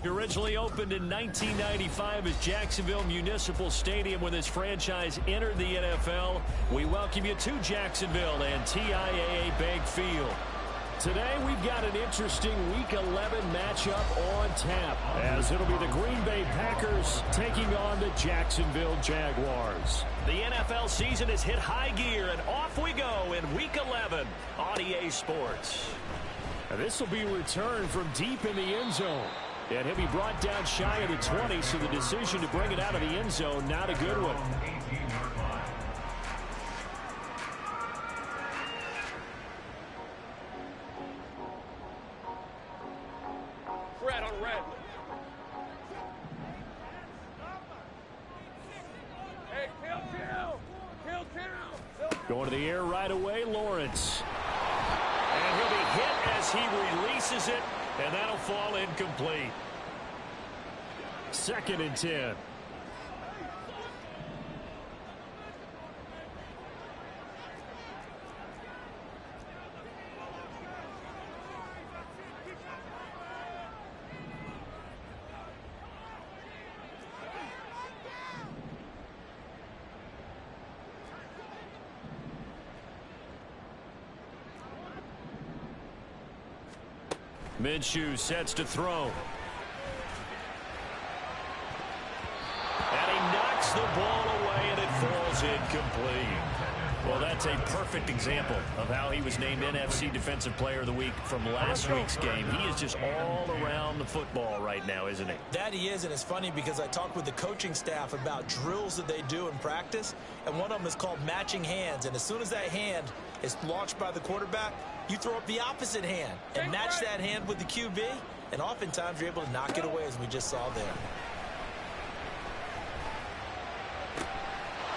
Originally opened in 1995 as Jacksonville Municipal Stadium when this franchise entered the NFL. We welcome you to Jacksonville and TIAA Bank Field. Today we've got an interesting Week 11 matchup on tap, as it'll be the Green Bay Packers taking on the Jacksonville Jaguars. The NFL season has hit high gear, and off we go in Week 11 on EA Sports. This will be returned from deep in the end zone. And he'll be brought down shy of the 20, so the decision to bring it out of the end zone, not a good one. Red on red. Hey, kill. Going to the air right away, Lawrence. And he'll be hit as he releases it. And that'll fall incomplete. 2nd and 10. Minshew sets to throw. And he knocks the ball away, and it falls incomplete. Well, that's a perfect example of how he was named NFC Defensive Player of the Week from last week's game. He is just all around the football right now, isn't he? That he is, and it's funny because I talked with the coaching staff about drills that they do in practice, and one of them is called matching hands. And as soon as that hand is launched by the quarterback, you throw up the opposite hand and match that hand with the QB, and oftentimes you're able to knock it away, as we just saw there.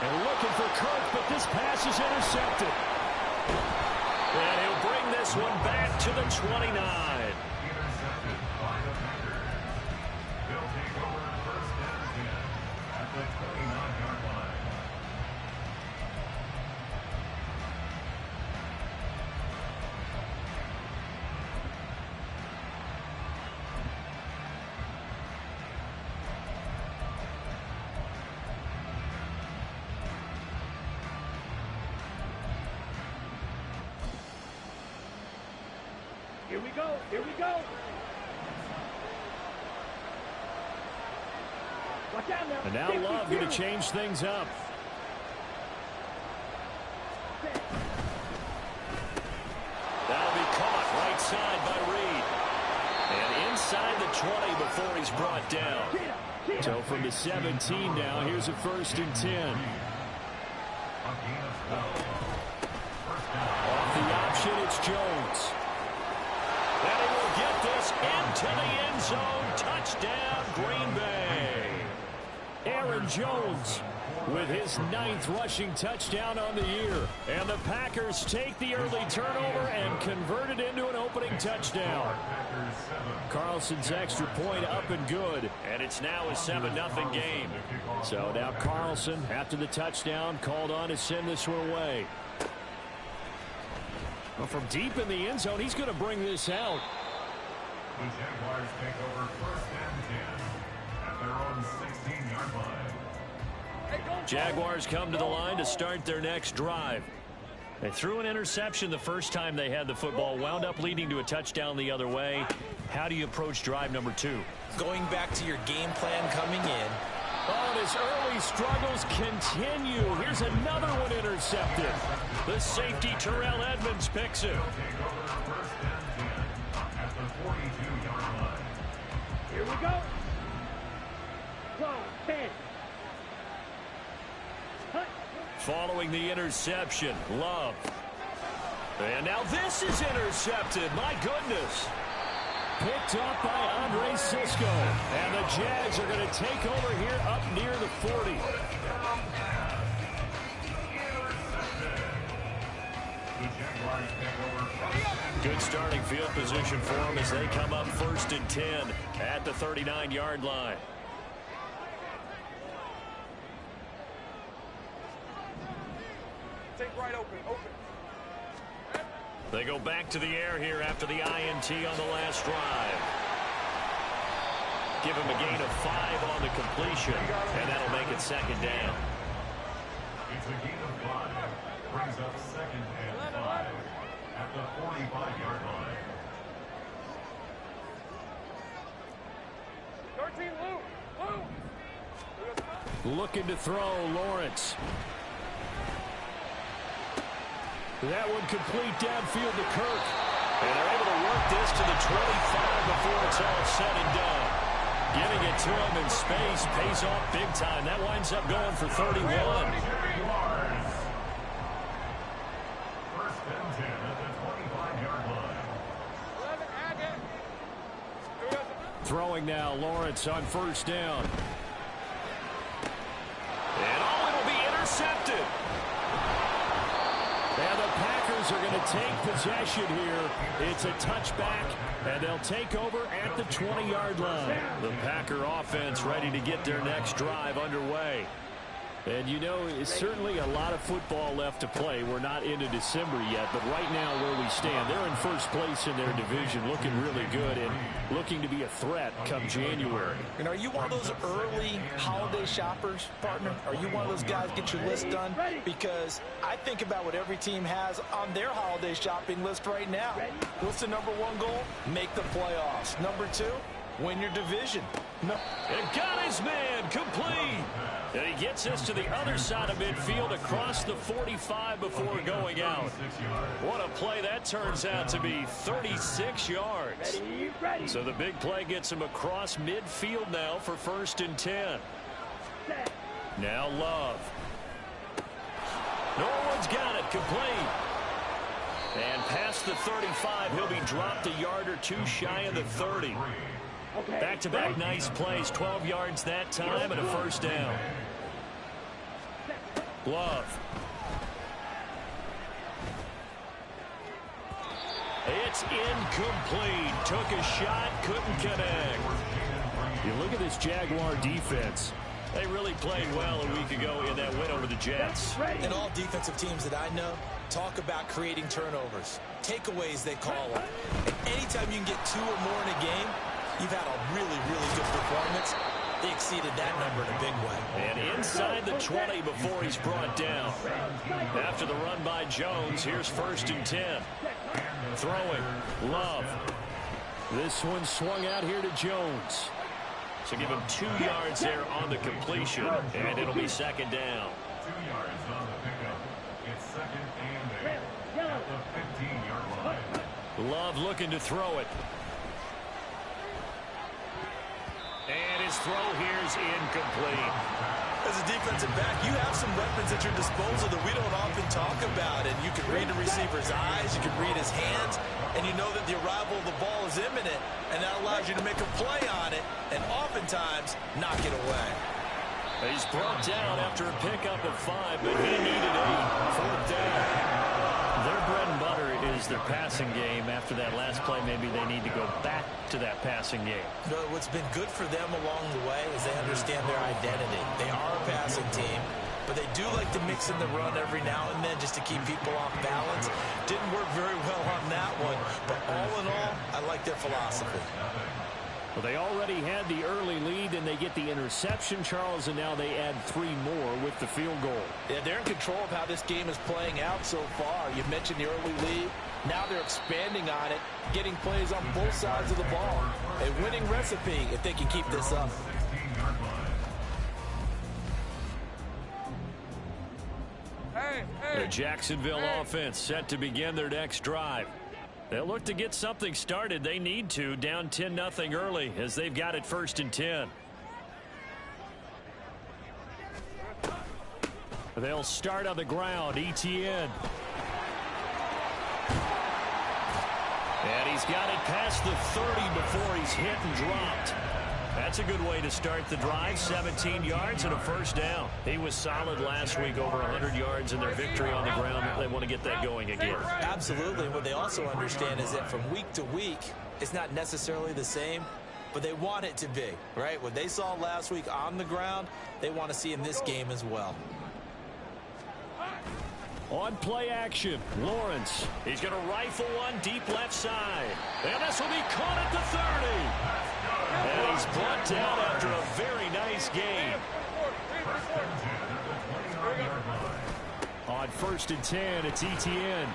And looking for Kirk, but this pass is intercepted. And he'll bring this one back to the 29. Intercepted by the Packers. They'll take over 1st and 10 at the 29-yard line. Here we go. Watch out now. And now Love going to change things up. That'll be caught right side by Reed. And inside the 20 before he's brought down. So from the 17 now, here's a 1st and 10. Off the option, it's Jones. And he will get this into the end zone. Touchdown, Green Bay. Aaron Jones with his 9th rushing touchdown on the year. And the Packers take the early turnover and convert it into an opening touchdown. Carlson's extra point up and good. And it's now a 7-0 game. So now Carlson, after the touchdown, called on to send this one away. Well, from deep in the end zone, he's going to bring this out. The Jaguars take over 1st and 10 at their own 16-yard line. Jaguars come to the line to start their next drive. They threw an interception the first time they had the football, wound up leading to a touchdown the other way. How do you approach drive number 2? Going back to your game plan coming in. Oh, and his early struggles continue. Here's another one intercepted. The safety, Terrell Edmonds, picks it. Here we go. Go, 10. Following the interception, Love. And now this is intercepted. My goodness. Picked up by Andre Cisco. And the Jags are going to take over here up near the 40. Good starting field position for them as they come up 1st and 10 at the 39-yard line. Take right open. They go back to the air here after the INT on the last drive. Give him a gain of 5 on the completion, and that'll make it second down. It's a gain of 5. Brings up second and 5 at the 45-yard line. 13, Lou. Looking to throw, Lawrence. That one complete downfield to Kirk. And they're able to work this to the 25 before it's all said and done. Getting it to him in space pays off big time. That winds up going for 31. First and 10 at the 25-yard line. Throwing now, Lawrence on first down. And it'll be intercepted. And the Packers are going to take possession here. It's a touchback, and they'll take over at the 20-yard line. The Packer offense ready to get their next drive underway. And, you know, it's certainly a lot of football left to play. We're not into December yet, but right now where we stand, they're in first place in their division, looking really good and looking to be a threat come January. And are you one of those early holiday shoppers, partner? Are you one of those guys get your list done? Because I think about what every team has on their holiday shopping list right now. What's the #1 goal? Make the playoffs. #2, win your division. No. And got his man complete. And he gets us to the other side of midfield across the 45 before going out. What a play that turns out to be, 36 yards. So the big play gets him across midfield now for first and 10. Now Love. Norwood's got it, complete. And past the 35, he'll be dropped a yard or two shy of the 30. Back-to-back nice plays, 12 yards that time and a first down. Love. It's incomplete. Took a shot, couldn't connect. You look at this Jaguar defense. They really played well a week ago in that win over the Jets. And all defensive teams that I know talk about creating turnovers. Takeaways, they call them. And anytime you can get 2 or more in a game, you've had a really, really good performance. They exceeded that number in a big way. And inside the 20 before he's brought down. After the run by Jones, here's first and 10. Throwing, Love. This one swung out here to Jones. So give him 2 yards there on the completion, and it'll be second down. 2 yards on the pickup. It's second and 8 at the 15-yard line. Love looking to throw it. And his throw here is incomplete. As a defensive back, you have some weapons at your disposal that we don't often talk about. And you can read the receiver's eyes, you can read his hands, and you know that the arrival of the ball is imminent, and that allows you to make a play on it and oftentimes knock it away. He's brought down after a pickup of 5, but he needed 8. Fourth down. Their bread and butter is their passing game. After that last play, maybe they need to go back to that passing game. You know, what's been good for them along the way is they understand their identity. They are a passing team, but they do like to mix in the run every now and then just to keep people off balance. Didn't work very well on that one, but all in all, I like their philosophy. Well, they already had the early lead, and they get the interception, Charles, and now they add 3 more with the field goal. Yeah, they're in control of how this game is playing out so far. You mentioned the early lead. Now they're expanding on it, getting plays on both sides of the ball. A winning recipe if they can keep this up. The Jacksonville offense set to begin their next drive. They'll look to get something started. They need to, down 10-0 early as they've got it first and 10. They'll start on the ground. ETN. And he's got it past the 30 before he's hit and dropped. That's a good way to start the drive. 17 yards and a first down. He was solid last week, over 100 yards in their victory on the ground. They want to get that going again. Absolutely. What they also understand is that from week to week, it's not necessarily the same, but they want it to be, right? What they saw last week on the ground, they want to see in this game as well. On play action, Lawrence. He's going to rifle one deep left side. And this will be caught at the 30. And he's brought down after a very nice game. On 1st and 10, it's Etienne.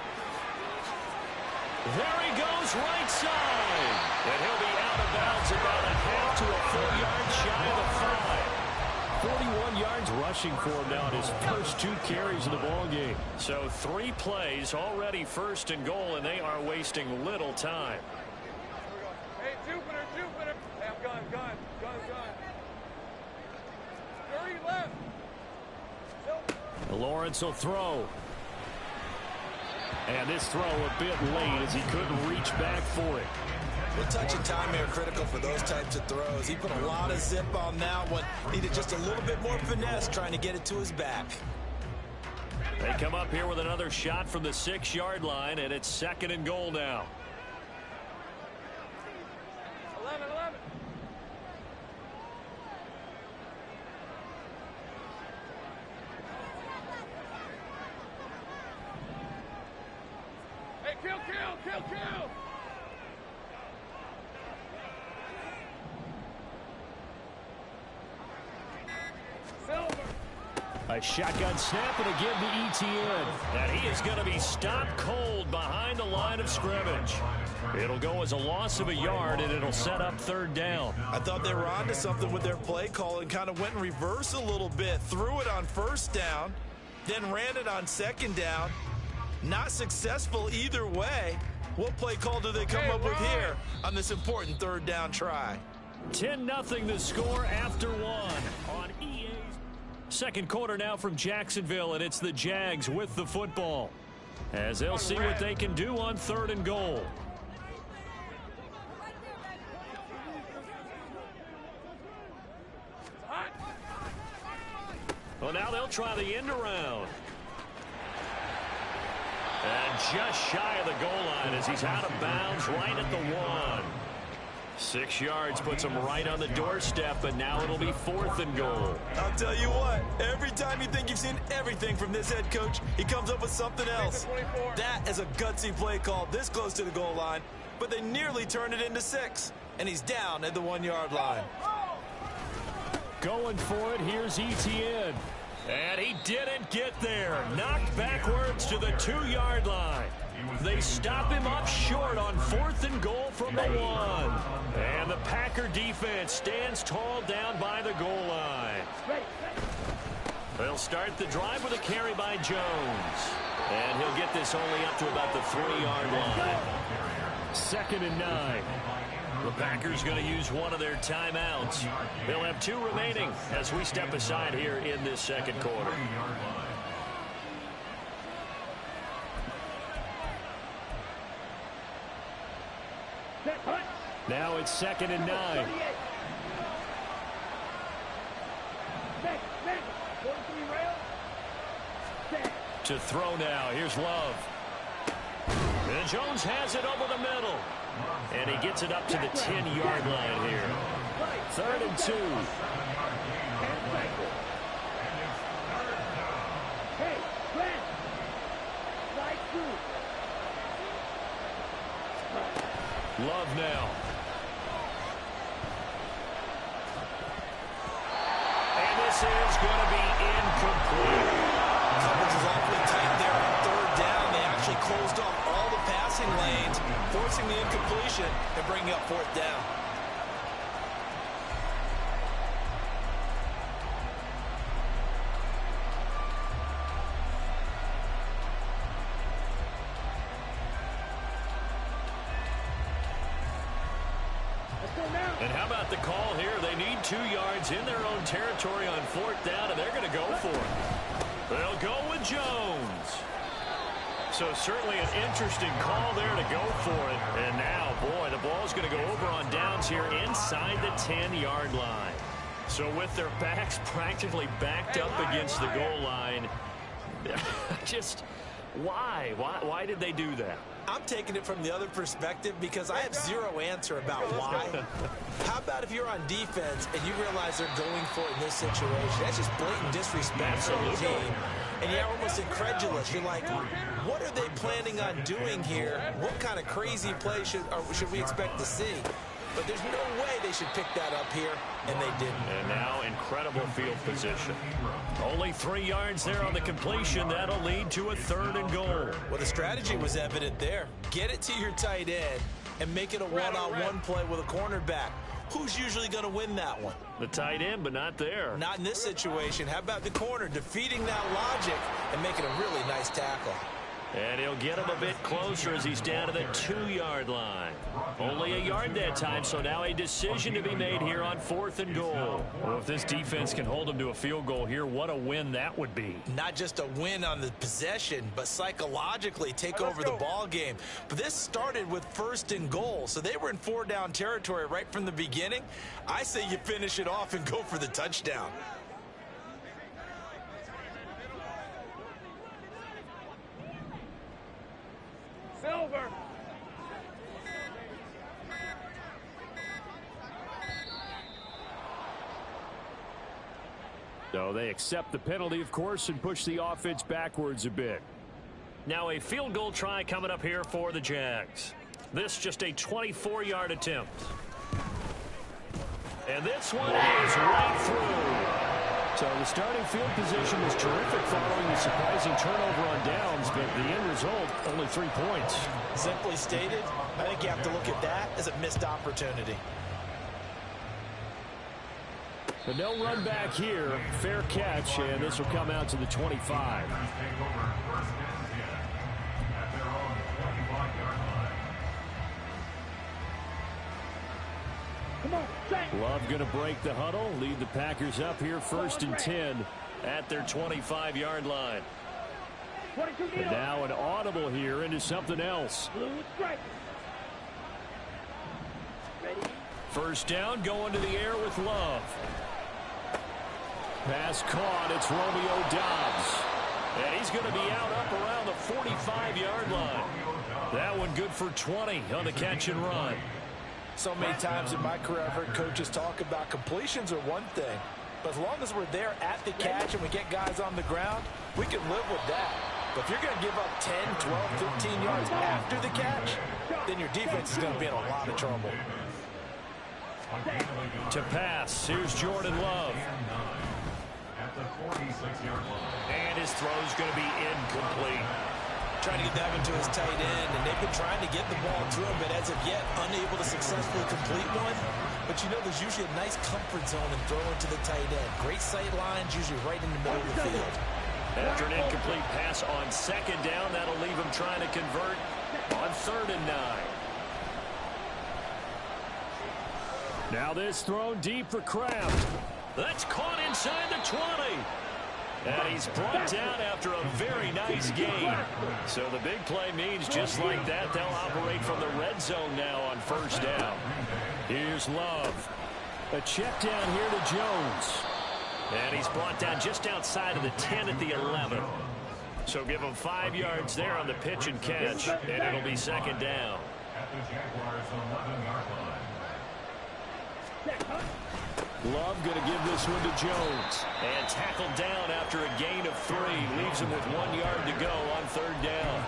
There he goes, right side. And he'll be out of bounds about a half to a full yard shy of the 5. 41 yards rushing for him now in his first 2 carries of the ball game. So 3 plays, already 1st and goal, and they are wasting little time. Hey, Jupiter. Hey, I'm gun. 30 left. Lawrence will throw. And this throw a bit late as he couldn't reach back for it. Well, touch and time are critical for those types of throws. He put a lot of zip on that one. Needed just a little bit more finesse trying to get it to his back. They come up here with another shot from the 6-yard line, and it's 2nd and goal now. 11. Hey, kill. A shotgun snap and again to Etienne. And he is going to be stopped cold behind the line of scrimmage. It'll go as a loss of a yard, and it'll set up 3rd down. I thought they were onto something with their play call and kind of went in reverse a little bit. Threw it on 1st down, then ran it on 2nd down. Not successful either way. What play call do they come up with here on this important 3rd down try? 10-0 the score after 1 on EA's. 2nd quarter now from Jacksonville, and it's the Jags with the football as they'll see what they can do on 3rd and goal. Well, now they'll try the end around. And just shy of the goal line as he's out of bounds right at the 1. 6 yards puts him right on the doorstep, and now it'll be 4th and goal. I'll tell you what, every time you think you've seen everything from this head coach, he comes up with something else. That is a gutsy play call this close to the goal line, but they nearly turned it into 6, and he's down at the 1-yard line. Going for it, here's Etienne. And he didn't get there. Knocked backwards to the 2-yard line. They stop him up short on 4th and goal from the 1. And the Packer defense stands tall down by the goal line. They'll start the drive with a carry by Jones. And he'll get this only up to about the 3-yard line. 2nd and 9. The Packers going to use one of their timeouts. They'll have 2 remaining as we step aside here in this 2nd quarter. Now it's 2nd and 9. To throw now. Here's Love. And Jones has it over the middle. And he gets it up to the 10-yard line here. 3rd and 2. Love now. And this is going to be incomplete. Coverage is awfully tight there on 3rd down. They actually closed off all the passing lanes, forcing the incompletion and bringing up 4th down. And how about the call here? They need 2 yards in their own territory on 4th down, and they're going to go for it. They'll go with Jones. So certainly an interesting call there to go for it. And now, boy, the ball's going to go over on downs here inside the 10-yard line. So with their backs practically backed up against the goal line, just why? Why did they do that? I'm taking it from the other perspective because I have zero answer about why. How about if you're on defense and you realize they're going for it in this situation? That's just blatant disrespect for the team. And you're almost incredulous. You're like, what are they planning on doing here? What kind of crazy play should we expect to see? but there's no way they should pick that up here, and they didn't. And now incredible field position. Only 3 yards there on the completion. That'll lead to a 3rd and goal. Well, the strategy was evident there. Get it to your tight end and make it a one-on-one play with a cornerback. Who's usually going to win that one? The tight end, but not there. Not in this situation. How about the corner defeating that logic and making a really nice tackle? And he'll get him a bit closer as he's down to the 2-yard line. Only a yard that time, so now a decision to be made here on 4th and goal. Well, if this defense can hold him to a field goal here, what a win that would be. Not just a win on the possession, but psychologically take over the ball game. But this started with 1st and goal, so they were in 4-down territory right from the beginning. I say you finish it off and go for the touchdown. Silver. So they accept the penalty, of course, and push the offense backwards a bit. Now a field goal try coming up here for the Jags. This just a 24-yard attempt. And this one is right through. So the starting field position was terrific following the surprising turnover on downs, but the end result, only 3 points. Simply stated, I think you have to look at that as a missed opportunity. But no run back here. Fair catch, and this will come out to the 25. Love going to break the huddle, lead the Packers up here 1st and 10 at their 25-yard line. And now an audible here into something else. 1st down, going to the air with Love. Pass caught, it's Romeo Doubs. And he's going to be out up around the 45-yard line. That one good for 20 on the catch and run. So many times in my career I've heard coaches talk about completions are one thing, but as long as we're there at the catch and we get guys on the ground, we can live with that. But if you're going to give up 10, 12, 15 yards after the catch, then your defense is going to be in a lot of trouble. To pass, here's Jordan Love. And his throw's going to be incomplete. Trying to get that one to his tight end, and they've been trying to get the ball to him, but as of yet, unable to successfully complete one. But you know, there's usually a nice comfort zone in throwing to the tight end. Great sight lines, usually right in the middle of the field. After an incomplete pass on 2nd down, that'll leave him trying to convert on 3rd and 9. Now this thrown deep for Kraft. That's caught inside the 20. And he's brought down after a very nice gain. So the big play means just like that, they'll operate from the red zone now on 1st down. Here's Love. A check down here to Jones. And he's brought down just outside of the 10 at the 11. So give him 5 yards there on the pitch and catch, and it'll be 2nd down. At the Jaguars' 11-yard line. Love going to give this one to Jones. And tackled down after a gain of 3. Leaves him with 1 yard to go on 3rd down.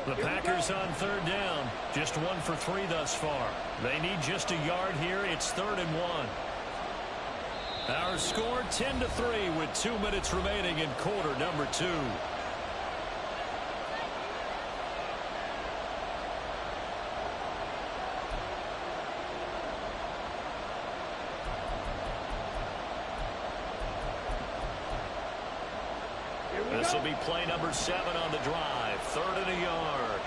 The Packers on 3rd down. Just 1 for 3 thus far. They need just a yard here. It's 3rd and 1. Our score 10-3 with 2 minutes remaining in quarter number 2. This will be play number 7 on the drive. 3rd and a yard.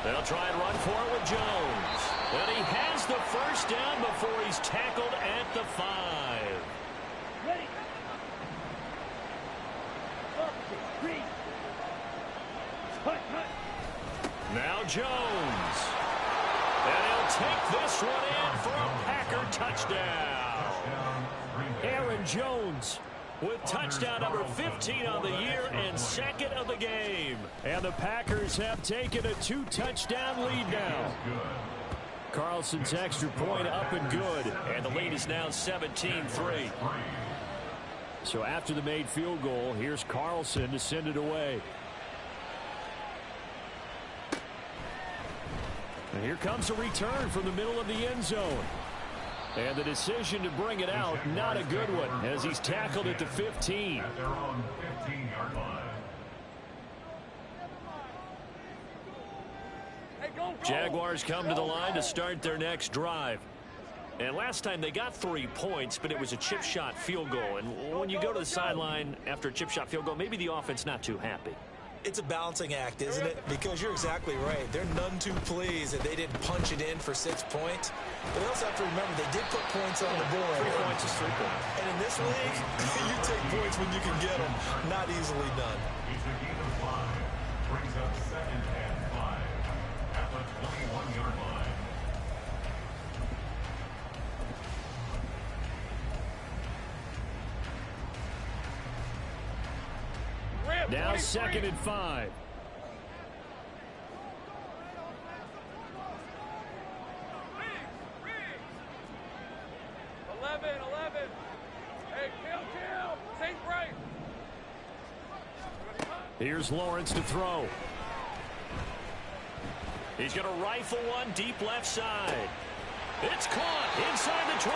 They'll try and run for it with Jones. And he has the 1st down before he's tackled at the 5. Now Jones. And he'll take this one in for a Packer touchdown. Aaron Jones with touchdown number 15 on the year and 2nd of the game. And the Packers have taken a 2-touchdown lead now. Carlson's extra point up and good. And the lead is now 17-3. So after the made field goal, here's Carlson to send it away. And here comes a return from the middle of the end zone. And the decision to bring it out, not a good one, as he's tackled at the 15. At their own 15-yard line. Jaguars come to the line to start their next drive. And last time they got 3 points, but it was a chip shot field goal. And when you go to the sideline after a chip shot field goal, maybe the offense not too happy. It's a balancing act, isn't it? Because you're exactly right. They're none too pleased that they didn't punch it in for 6 points. But they also have to remember they did put points on the board. 3 points is 3 points. And in this league, you take points when you can get them. Not easily done. He's a gain of 5. Brings up 2nd and 5 at the 21-yard line. Now 2nd and 5. Here's Lawrence to throw. He's going to rifle one deep left side. It's caught inside the 25.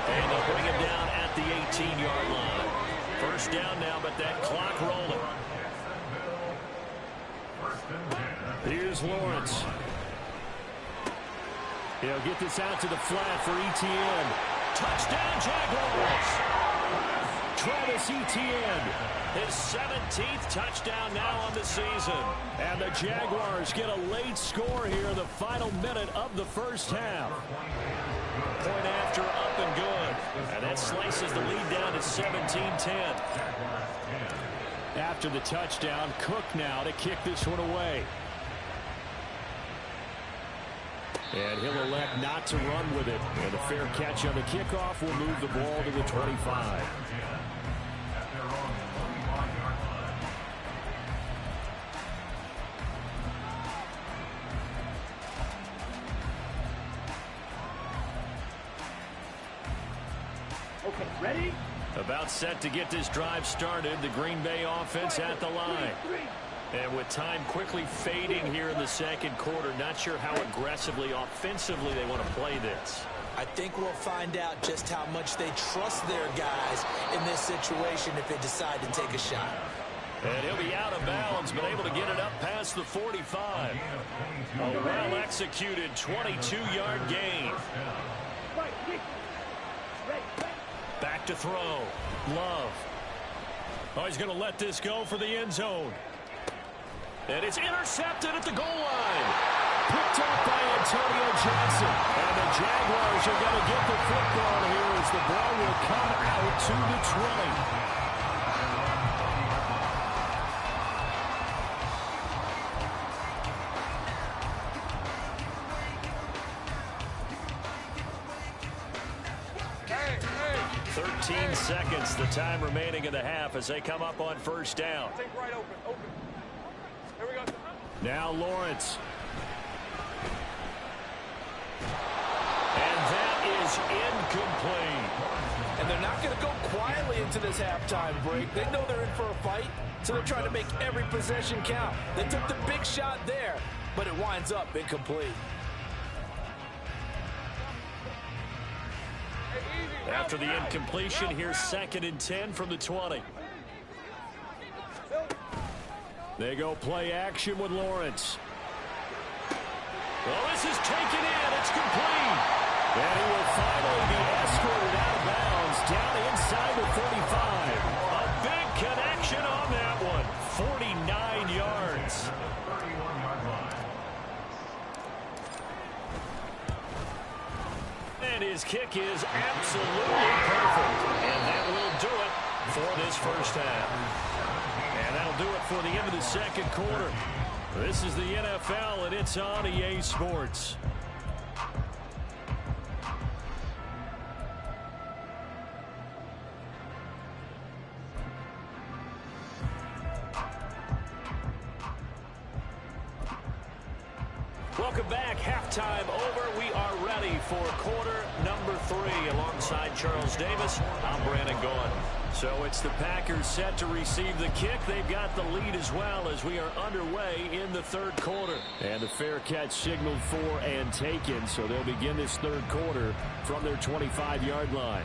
And they'll bring him down at the 18-yard line. First down now, but that clock rolling. Here's Lawrence. He'll get this out to the flat for Etienne. Touchdown, Jaguars! Travis Etienne, his 17th touchdown now on the season. And the Jaguars get a late score here in the final minute of the first half. Point after, up and good. And that slices the lead down to 17-10. After the touchdown, Cook now to kick this one away. And he'll elect not to run with it. And a fair catch on the kickoff will move the ball to the 25. Okay, ready? About set to get this drive started. The Green Bay offense at the line. And with time quickly fading here in the second quarter, not sure how aggressively, offensively they want to play this. I think we'll find out just how much they trust their guys in this situation if they decide to take a shot. And he'll be out of bounds, but able to get it up past the 45. A well-executed 22-yard gain. Back to throw. Love. Oh, he's going to let this go for the end zone. And it's intercepted at the goal line. Picked up by Antonio Johnson. And the Jaguars are going to get the football here as the ball will come out to the 20. Seconds, the time remaining in the half as they come up on first down. Take right open. Here we go. Now Lawrence. And that is incomplete. And they're not going to go quietly into this halftime break. They know they're in for a fight, so they're trying to make every possession count. They took the big shot there, but it winds up incomplete. After the incompletion, here's 2nd and 10 from the 20. They go play action with Lawrence. Well, this is taken in. It's complete. And he will finally be escorted out of bounds down inside the 45. A big connection on that one. 49 yards. And his kick is absolutely perfect. And that will do it for this first half. And that'll do it for the end of the second quarter. This is the NFL, and it's on EA Sports. Welcome back. Halftime over. We are ready for quarter number 3. Alongside Charles Davis, I'm Brandon Gaughan. So it's the Packers set to receive the kick. They've got the lead as well as we are underway in the third quarter. And the fair catch signaled for and taken. So they'll begin this third quarter from their 25-yard line.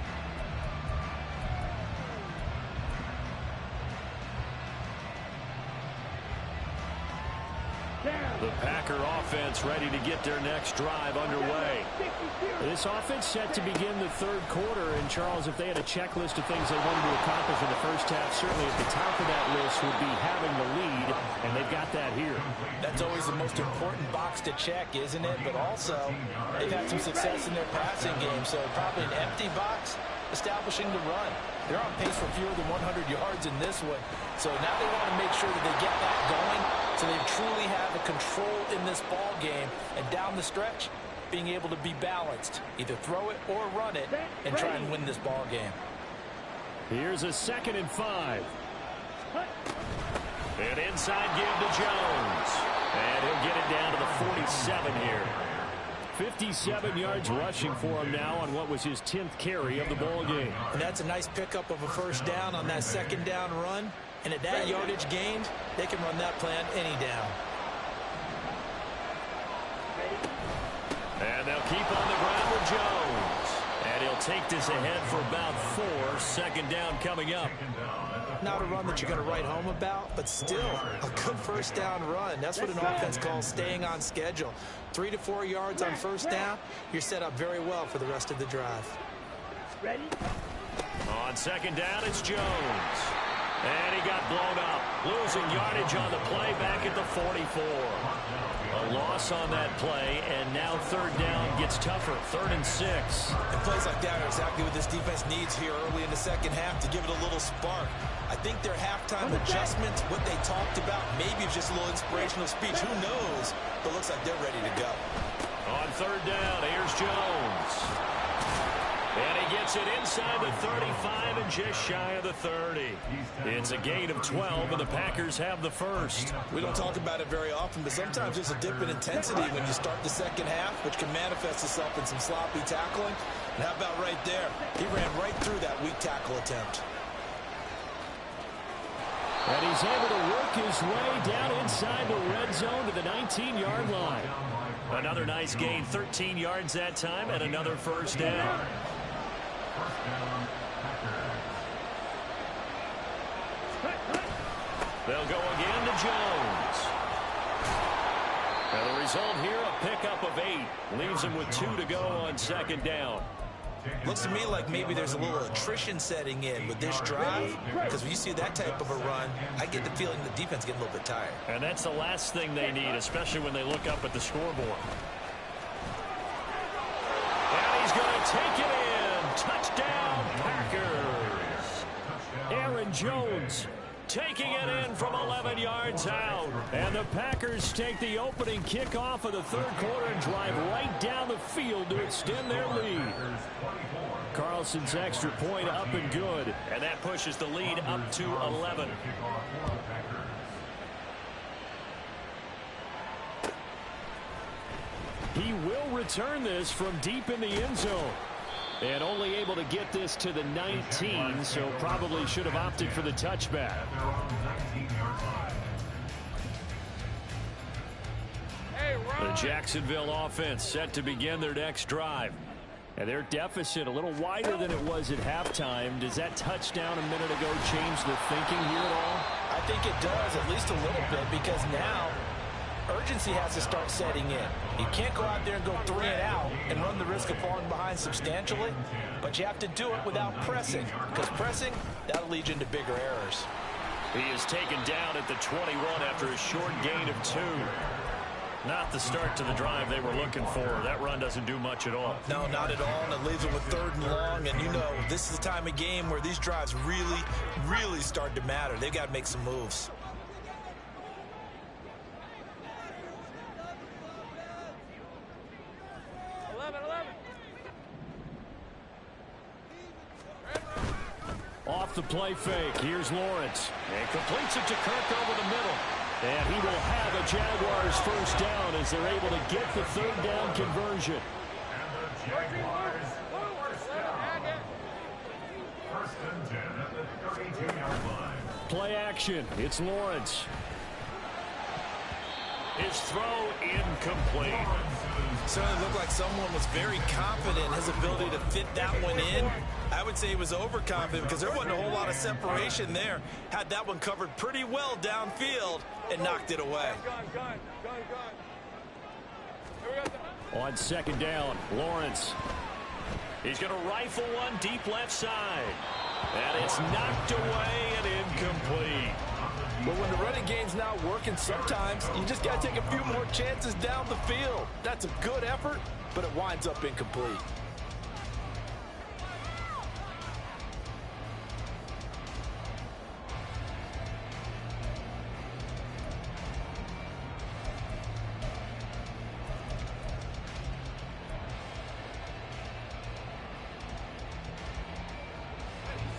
The Packer offense ready to get their next drive underway. This offense set to begin the third quarter. And, Charles, if they had a checklist of things they wanted to accomplish in the first half, certainly at the top of that list would be having the lead, and they've got that here. That's always the most important box to check, isn't it? But also, they've had some success in their passing game, so probably an empty box establishing the run. They're on pace for fewer than 100 yards in this one. So now they want to make sure that they get that going so they truly have a control in this ball game. And down the stretch, being able to be balanced. Either throw it or run it and try and win this ball game. Here's a 2nd and 5. An inside give to Jones. And he'll get it down to the 47 here. 57 yards rushing for him now on what was his 10th carry of the ball game. And that's a nice pickup of a first down on that second down run. And at that yardage gained, they can run that plan any down. And they'll keep on the ground with Jones. And he'll take this ahead for about 4. 2nd down coming up. Not a run that you're going to write home about, but still a good first down run. That's what an offense calls staying on schedule. 3 to 4 yards on first down, you're set up very well for the rest of the drive. Ready? On 2nd down, it's Jones. And he got blown up. Losing yardage on the play back at the 44. A loss on that play, and now 3rd down gets tougher. 3rd and 6. And plays like that are exactly what this defense needs here early in the second half to give it a little spark. I think their halftime adjustments, what they talked about, maybe it's just a little inspirational speech. Who knows? But looks like they're ready to go. On 3rd down, here's Jones. And he gets it inside the 35 and just shy of the 30. It's a gain of 12, and the Packers have the first. We don't talk about it very often, but sometimes there's a dip in intensity when you start the second half, which can manifest itself in some sloppy tackling. And how about right there? He ran right through that weak tackle attempt. And he's able to work his way down inside the red zone to the 19-yard line. Another nice gain, 13 yards that time, and another first down. They'll go again to Jones. And the result here, a pickup of 8. Leaves him with 2 to go on 2nd down. Looks to me like maybe there's a little attrition setting in with this drive, because when you see that type of a run, I get the feeling the defense getting a little bit tired. And that's the last thing they need, especially when they look up at the scoreboard. And he's going to take it in. Touchdown, Packers. Aaron Jones taking it in from 11 yards out. And the Packers take the opening kickoff of the third quarter and drive right down the field to extend their lead. Carlson's extra point up and good. And that pushes the lead up to 11. He will return this from deep in the end zone. And only able to get this to the 19, so probably should have opted for the touchback. The Jacksonville offense set to begin their next drive. And their deficit a little wider than it was at halftime. Does that touchdown a minute ago change the thinking here at all? I think it does, at least a little bit, because now urgency has to start setting in. You can't go out there and go 3 and out and run the risk of falling behind substantially, but you have to do it without pressing, because pressing, that'll lead you into bigger errors. He is taken down at the 21 after a short gain of 2. Not the start to the drive they were looking for. That run doesn't do much at all. No, not at all, and it leaves them with 3rd and long, and you know, this is the time of game where these drives really, really start to matter. They've got to make some moves. Off the play fake, here's Lawrence. And completes it to Kirk over the middle. And he will have a Jaguars first down as they're able to get the third down conversion. And the Jaguars first down. First and 10 at the 32-yard line. Play action. It's Lawrence. His throw incomplete. Certainly looked like someone was very confident in his ability to fit that one in. I would say he was overconfident because there wasn't a whole lot of separation there. Had that one covered pretty well downfield and knocked it away. Gun. Here we go. On second down, Lawrence. He's going to rifle one deep left side. And it's knocked away and incomplete. But when the running game's not working, sometimes you just got to take a few more chances down the field. That's a good effort, but it winds up incomplete.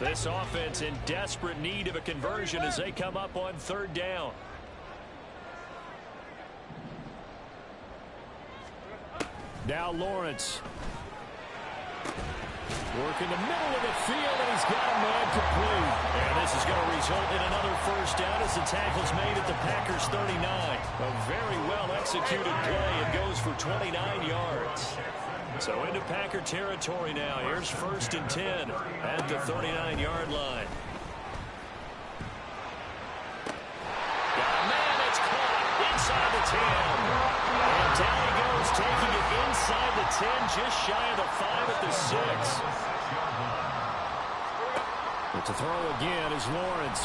This offense in desperate need of a conversion as they come up on third down. Now Lawrence. Work in the middle of the field, and he's got a man complete. And this is going to result in another first down as the tackle's made at the Packers 39. A very well-executed play. It goes for 29 yards. So into Packer territory now. Here's first and 10 at the 39-yard line. Got a man, it's caught inside the 10. And down he goes, taking it inside the 10, just shy of the 5 at the 6. But to throw again is Lawrence.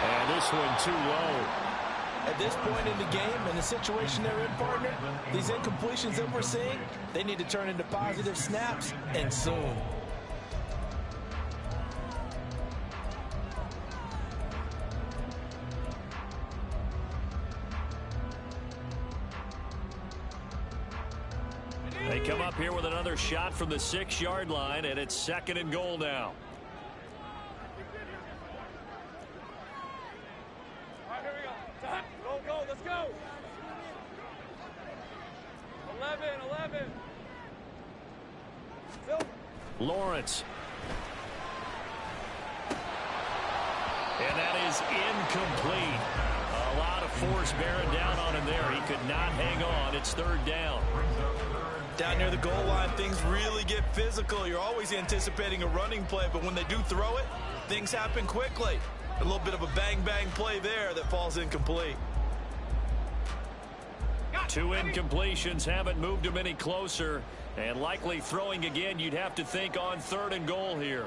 And this one too low. At this point in the game, in the situation they're in, partner, these incompletions that we're seeing, they need to turn into positive snaps, and soon. They come up here with another shot from the 6-yard line, and it's second and goal now. Go, let's go. 11. Lawrence. And that is incomplete. A lot of force bearing down on him there. He could not hang on. It's third down. Down near the goal line, things really get physical. You're always anticipating a running play, but when they do throw it, things happen quickly. A little bit of a bang-bang play there that falls incomplete. Two incompletions haven't moved him any closer. And likely throwing again, you'd have to think on third and goal here.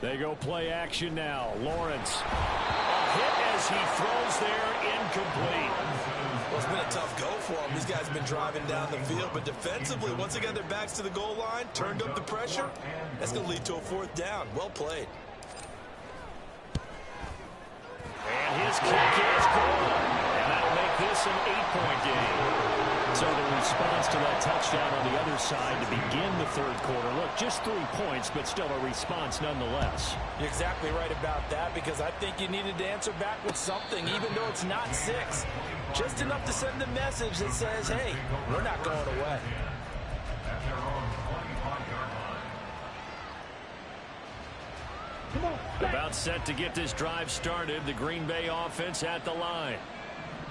They go play action now. Lawrence. A hit as he throws there, incomplete. Well, it's been a tough go for them. These guys have been driving down the field, but defensively, once they got their backs to the goal line, turned up the pressure, that's going to lead to a fourth down. Well played. And his kick is good. And that'll make this an 8-point game. So the response to that touchdown on the other side to begin the third quarter. Look, just 3 points, but still a response nonetheless. You're exactly right about that, because I think you needed to answer back with something, even though it's not 6. Just enough to send a message that says, hey, we're not going away. About set to get this drive started. The Green Bay offense at the line.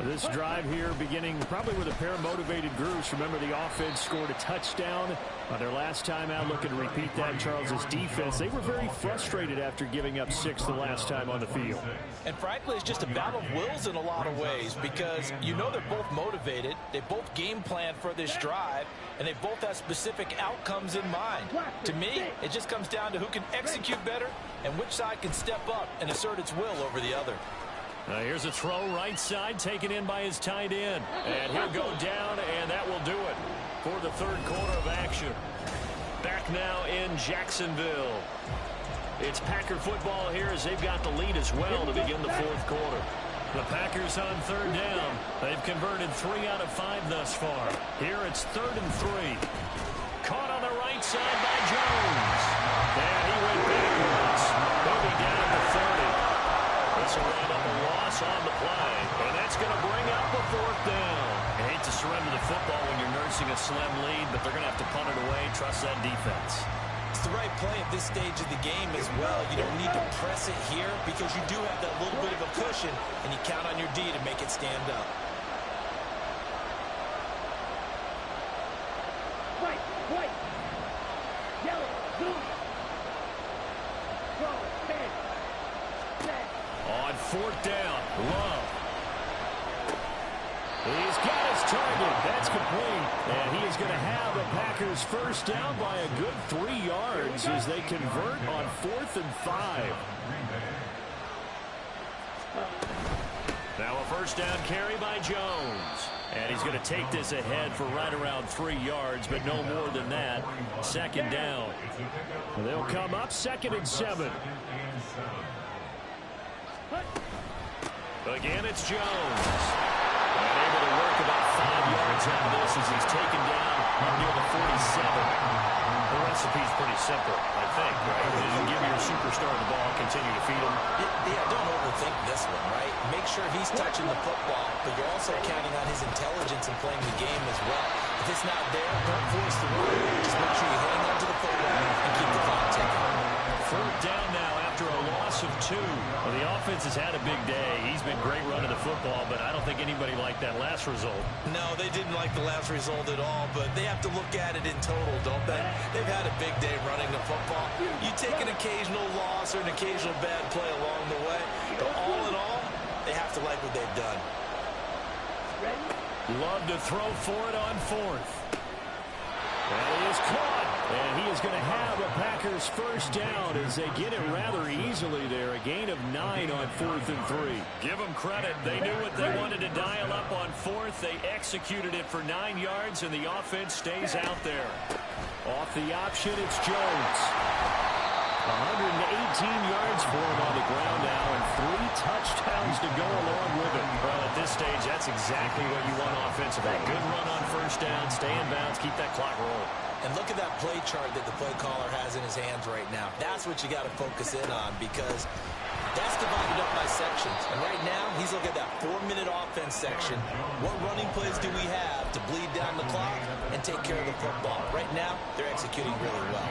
This drive here beginning probably with a pair of motivated groups. Remember, the offense scored a touchdown on their last time out. Looking to repeat that. Charles's defense, they were very frustrated after giving up 6 the last time on the field. And frankly, it's just a battle of wills in a lot of ways, because you know they're both motivated. They both game plan for this drive, and they both have specific outcomes in mind. To me, it just comes down to who can execute better and which side can step up and assert its will over the other. Here's a throw right side, taken in by his tight end. And he'll go down, and that will do it for the third quarter of action. Back now in Jacksonville. It's Packer football here as they've got the lead as well to begin the fourth quarter. The Packers on third down. They've converted 3 out of 5 thus far. Here it's 3rd and 3. Caught on the right side by Jones. And he went backwards. He'll be down at the 30. This will end up a loss on the play. And that's going to bring up the 4th down. I hate to surrender the football when you're nursing a slim lead, but they're going to have to punt it away. Trust that defense. It's the right play at this stage of the game as well. You don't need to press it here because you do have that little bit of a cushion, and you count on your D to make it stand up. White. Yellow. Blue. Go. 10. On 4th down, Love. He's got his target. That's complete. And he is going to have a Packers first down by a good 3 yards as they convert on 4th and 5. Now a first down carry by Jones. And he's going to take this ahead for right around 3 yards, but no more than that. 2nd down. They'll come up 2nd and 7. Again, it's Jones. And able to work about 5 yards out of this as he's taken down up near the 47. The recipe's pretty simple, I think, right? You give your superstar the ball, continue to feed him. Yeah, don't overthink this one, right? Make sure he's touching the football, but you're also counting on his intelligence in playing the game as well. If it's not there, don't force the run. Just make sure you hang on to the football and keep the clock ticking. 4th down now after a loss of 2. Well, the offense has had a big day. He's been great running the football, but I don't think anybody liked that last result. No, they didn't like the last result at all, but they have to look at it in total, don't they? They've had a big day running the football. You take an occasional loss or an occasional bad play along the way, but all in all, they have to like what they've done. Love to throw for it on 4th. And he is caught. And he is going to have a Packers first down as they get it rather easily there. A gain of 9 on 4th and 3. Give them credit. They knew what they wanted to dial up on 4th. They executed it for 9 yards, and the offense stays out there. Off the option, it's Jones. 118 yards for him on the ground now, and 3 touchdowns to go along with it. Well, at this stage, that's exactly what you want offensively. Good run on first down, stay in bounds, keep that clock rolling. And look at that play chart that the play caller has in his hands right now. That's what you got to focus in on because that's divided up by sections. And right now, he's looking at that 4-minute offense section. What running plays do we have to bleed down the clock and take care of the football? Right now, they're executing really well.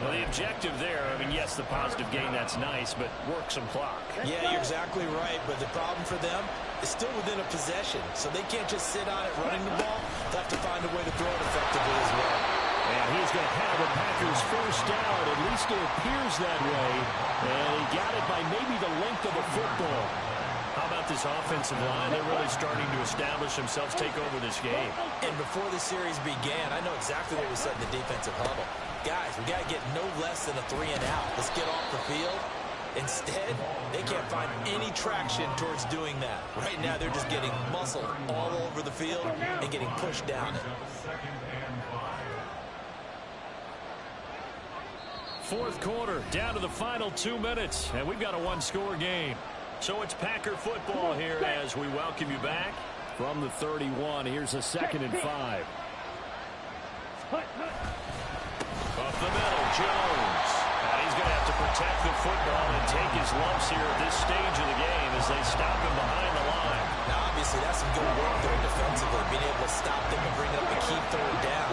Well, the objective there, I mean, yes, the positive gain, that's nice, but work some clock. Yeah, you're exactly right, but the problem for them is still within a possession, so they can't just sit on it running the ball. They'll have to find a way to throw it effectively as well. And he's going to have a Packers first down, at least it appears that way, and he got it by maybe the length of a football. How about this offensive line? They're really starting to establish themselves, take over this game. And before the series began, I know exactly what we said in the defensive huddle. Guys, we got to get no less than a 3 and out. Let's get off the field. Instead, they can't find any traction towards doing that. Right now, they're just getting muscled all over the field and getting pushed down it. 4th quarter, down to the final 2 minutes, and we've got a 1-score game. So it's Packer football here as we welcome you back from the 31. Here's a 2nd and 5. Up the middle, Jones. And he's going to have to protect the football and take his lumps here at this stage of the game as they stop him behind the line. Now, obviously, that's some good work there defensively, being able to stop them and bring up a key 3rd down.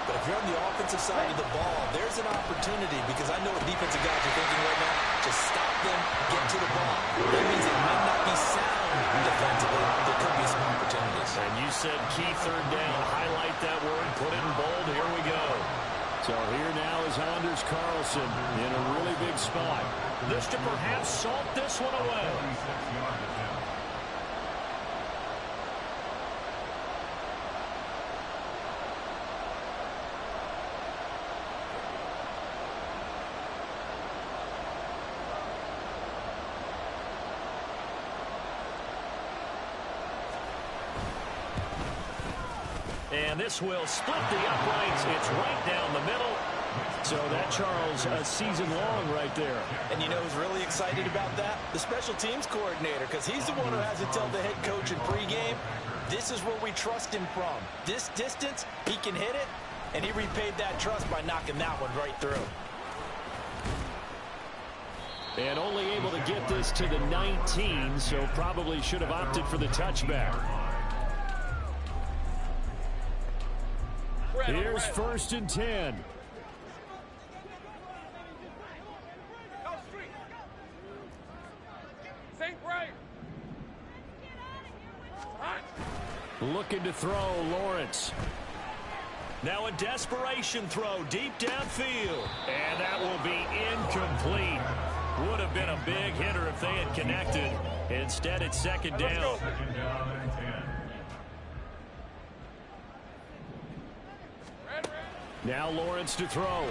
But if you're on the offensive side of the ball, there's an opportunity because I know what defensive guys are thinking right now. Just stop them, get to the ball. That means it might not be sound defensively. There could be some opportunities. And you said key 3rd down. Highlight that word. Put it in bold. Here we go. So here now is Anders Carlson in a really big spot. This to perhaps salt this one away. And this will split the uprights. It's right down the middle. So that, Charles, a season long right there. And you know who's really excited about that? The special teams coordinator, because he's the one who has to tell the head coach in pregame, this is where we trust him from. This distance, he can hit it, and he repaid that trust by knocking that one right through. And only able to get this to the 19, so probably should have opted for the touchback. Here's 1st and 10. Looking to throw, Lawrence. Now a desperation throw deep downfield. And that will be incomplete. Would have been a big hitter if they had connected. Instead, it's 2nd down. Second down and 10. Now Lawrence to throw.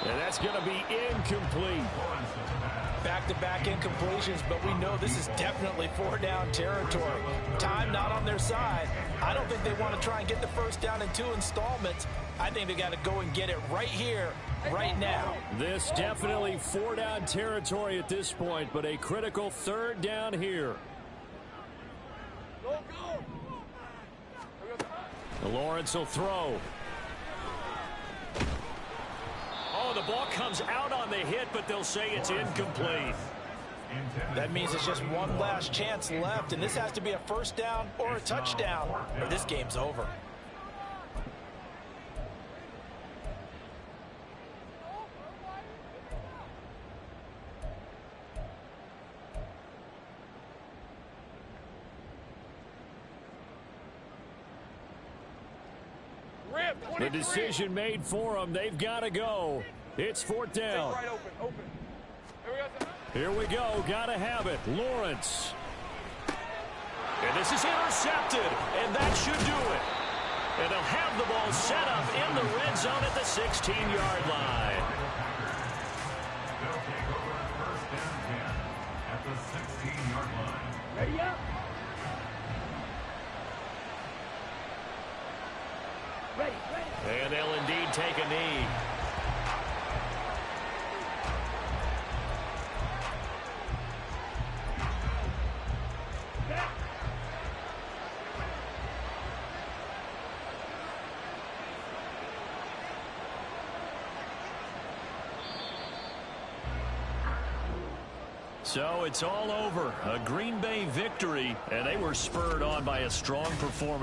And that's going to be incomplete. Back-to-back incompletions, but we know this is definitely 4-down territory. Time not on their side. I don't think they want to try and get the 1st down in 2 installments. I think they got to go and get it right here, right now. This definitely 4-down territory at this point, but a critical 3rd down here. Lawrence will throw. Oh, the ball comes out on the hit, but they'll say it's incomplete. That means it's just one last chance left, and this has to be a 1st down or a touchdown, or this game's over. The decision made for them. They've got to go. It's 4th down. Right open. Here we go. Got to have it. Lawrence. And this is intercepted. And that should do it. And they'll have the ball set up in the red zone at the 16-yard line. They'll take over 1st and 10 at the 16-yard line. Ready up. Ready. And they'll indeed take a knee. So it's all over. A Green Bay victory, and they were spurred on by a strong performance.